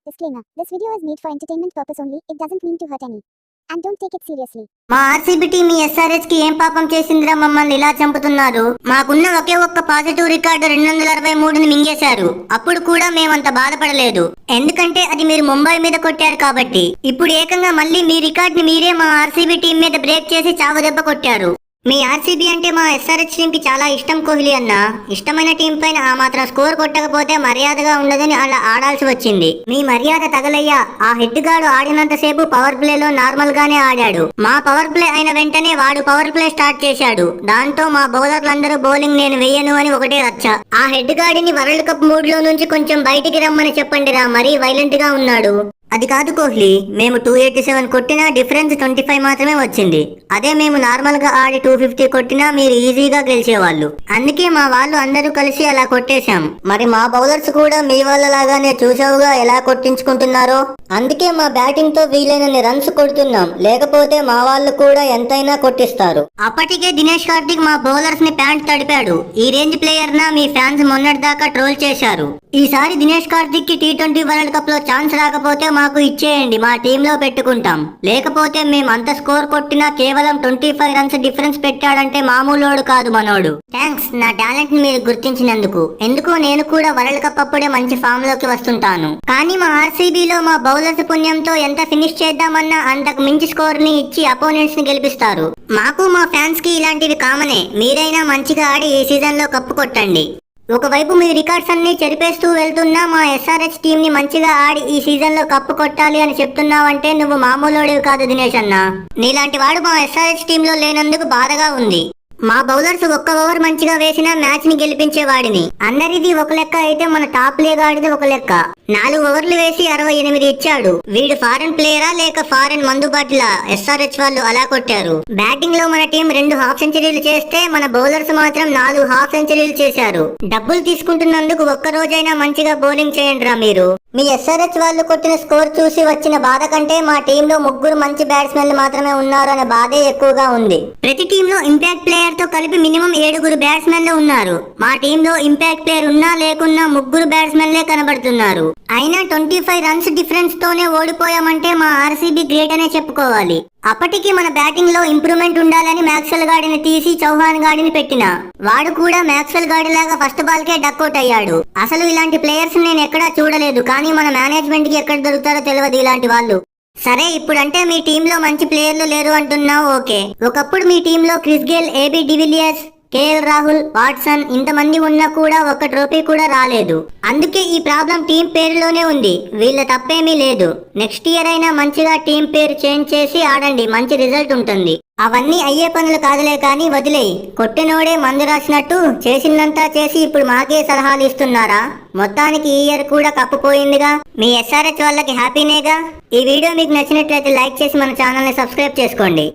Disclaimer. This video is made for entertainment purpose only. It doesn't mean to hurt any. And don't take it seriously. మా RCB team మీ SRH కి ఏం పాపం చేసిందిరా మమ్మల్ని ఇలా చంపుతున్నారు? మాకున్న ఒకే ఒక్క పాజిటివ్ రికార్డు 263ని మింగేశారు. అప్పుడు కూడా మేమంత బాధపడలేదు, ఎందుకంటే అది మీరు ముంబై మీద కొట్టారు కాబట్టి. ఇప్పుడు ఏకంగా మళ్ళీ మీ రికార్డ్ ని మీరే మా ఆర్సీబీ టీం మీద బ్రేక్ చేసి చావుదెబ్బ కొట్టారు. మీ ఆర్సీబీ అంటే మా ఎస్ఆర్హెచ్ టీం కి చాలా ఇష్టం కోహ్లీ అన్న. ఇష్టమైన టీం పైన ఆ మాత్రం స్కోర్ కొట్టకపోతే మర్యాదగా ఉండదని అలా ఆడాల్సి వచ్చింది. మీ మర్యాద తగలయ్యా. ఆ హెడ్ గాడు ఆడినంతసేపు పవర్ ప్లే లో నార్మల్ గానే ఆడాడు. మా పవర్ ప్లే అయిన వెంటనే వాడు పవర్ ప్లే స్టార్ట్ చేశాడు. దాంతో మా బౌలర్లందరూ బౌలింగ్ నేను వేయను అని ఒకటే రచ్చ. ఆ హెడ్ గాడిని వరల్డ్ కప్ మూడ్ లో నుంచి కొంచెం బయటికి రమ్మని చెప్పండిరా, మరీ వైలెంట్ గా ఉన్నాడు. అది కాదు కోహ్లీ, మేము 287 కొట్టినా డిఫరెన్స్ 25 మాత్రమే వచ్చింది. అదే మేము నార్మల్ గా ఆడి 250 కొట్టినా మీరు ఈజీగా గెలిచేవాళ్ళు. అందుకే మా వాళ్ళు అందరూ కలిసి అలా కొట్టేశాం. మరి మా బౌలర్స్ కూడా మీ వాళ్ళలాగానే చూసావుగా ఎలా కొట్టించుకుంటున్నారో. అందుకే మా బ్యాటింగ్ తో వీలైనన్ని రన్స్ కొడుతున్నాం, లేకపోతే మా వాళ్ళు కూడా ఎంతైనా కొట్టిస్తారు. అప్పటికే దినేష్ కార్తిక్ మా బౌలర్స్ ని ప్యాంట్ తడిపాడు. ఈ రేంజ్ ప్లేయర్ నా మీ ఫ్యాన్స్ మొన్నటిదాకా ట్రోల్ చేశారు. ఈసారి దినేష్ కార్తిక్ కి T20 వరల్డ్ కప్ లో ఛాన్స్ రాకపోతే మాకు ఇచ్చేయండి, మా టీంలో పెట్టుకుంటాం. లేకపోతే మేము అంత స్కోర్ కొట్టినా కేవలం 25 రన్స్ డిఫరెన్స్ పెట్టాడంటే మామూలోడు కాదు మనోడు. థ్యాంక్స్ నా టాలెంట్ ని మీరు గుర్తించినందుకు. ఎందుకు నేను కూడా వరల్డ్ కప్ అప్పుడే మంచి ఫామ్ లోకి వస్తుంటాను. కానీ మా ఆర్సీబీలో మా బౌలర్స్ పుణ్యంతో ఎంత ఫినిష్ చేద్దామన్నా అంతకు మించి స్కోర్ ని ఇచ్చి అపోనెంట్స్ ని గెలిపిస్తారు. మాకు మా ఫ్యాన్స్ కి ఇలాంటివి కామనే. మీరైనా మంచిగా ఆడి ఈ సీజన్ లో కప్పు కొట్టండి. ఒకవైపు మీ రికార్డ్స్ అన్ని చెరిపేస్తూ వెళ్తున్నా మా ఎస్ఆర్హెచ్ టీం ని మంచిగా ఆడి ఈ సీజన్ లో కప్పు కొట్టాలి అని చెప్తున్నావంటే నువ్వు మామూలోడివి కాదు దినేష్ అన్న. నీలాంటి వాడు మా ఎస్ఆర్హెచ్ టీం లో లేనందుకు బాధగా ఉంది. మా బౌలర్స్ ఒక్క ఓవర్ మంచిగా వేసినా మ్యాచ్ ని గెలిపించేవాడిని. అందరిది ఒక లెక్క అయితే మన టాప్ లీగ్ ఆడిది ఒక లెక్క. 4 ఓవర్లు వేసి 68 ఇచ్చాడు. వీడు ఫారెన్ ప్లేయరా లేక ఫారెన్ మందుబాటులా? ఎస్ఆర్హెచ్ వాళ్ళు అలా కొట్టారు. బ్యాటింగ్ లో మన టీం 2 హాఫ్ సెంచరీలు చేస్తే మన బౌలర్స్ మాత్రం 4 హాఫ్ సెంచరీలు చేశారు. డబ్బులు తీసుకుంటున్నందుకు ఒక్క రోజైనా మంచిగా బౌలింగ్ చేయండి రా మీరు. మీ ఎస్ఆర్హెచ్ వాళ్ళు కొట్టిన స్కోర్ చూసి వచ్చిన బాధ కంటే మా టీంలో 3 మంచి బ్యాట్స్మెన్లు మాత్రమే ఉన్నారు అనే బాధే ఎక్కువగా ఉంది. ప్రతి టీంలో ఇంపాక్ట్ ప్లేయర్ తో కలిపి మినిమం 7 బ్యాట్స్మెన్లు ఉన్నారు. మా టీంలో ఇంపాక్ట్ ప్లేయర్ ఉన్నా లేకున్నా 3 బ్యాట్స్మెన్లే కనబడుతున్నారు. అయినా 25 రన్స్ డిఫరెన్స్ తోనే ఓడిపోయామంటే మా ఆర్సీబీ గ్రేట్ అనే చెప్పుకోవాలి. అప్పటికి మన బ్యాటింగ్ లో ఇంప్రూవ్మెంట్ ఉండాలని మ్యాక్స్వెల్ గాడిని తీసి చౌహాన్ గాడిని పెట్టిన. వాడు కూడా మ్యాక్స్వెల్ గాడి లాగా ఫస్ట్ బాల్ కే డక్అవుట్ అయ్యాడు. అసలు ఇలాంటి ప్లేయర్స్ నేను ఎక్కడా చూడలేదు, కానీ మన మేనేజ్మెంట్ కి ఎక్కడ దొరుకుతారో తెలియదు ఇలాంటి వాళ్ళు. సరే ఇప్పుడంటే మీ టీంలో మంచి ప్లేయర్లు లేరు అంటున్నావు, ఓకే. ఒకప్పుడు మీ టీంలో Chris Gayle, AB de Villiers, KL Rahul, Watson ఇంతమంది ఉన్నా కూడా ఒక్క ట్రోఫీ కూడా రాలేదు. అందుకే ఈ ప్రాబ్లం టీం పేరులోనే ఉంది. వీళ్ళ తప్పేమీ లేదు. నెక్స్ట్ ఇయర్ అయినా మంచిగా టీం పేరు చేంజ్ చేసి ఆడండి, మంచి రిజల్ట్ ఉంటుంది. అవన్నీ అయ్యే పనులు కాదులే కానీ వదిలేయి. కొట్టినోడే మందు రాసినట్టు చేసిందంతా చేసి ఇప్పుడు మాకే సలహాలు ఇస్తున్నారా? మొత్తానికి ఈ ఇయర్ కూడా కప్పుపోయిందిగా. మీ ఎస్ఆర్హెచ్ వాళ్ళకి హ్యాపీనేగా. ఈ వీడియో మీకు నచ్చినట్లయితే లైక్ చేసి మన ఛానల్ ని సబ్స్క్రైబ్ చేసుకోండి.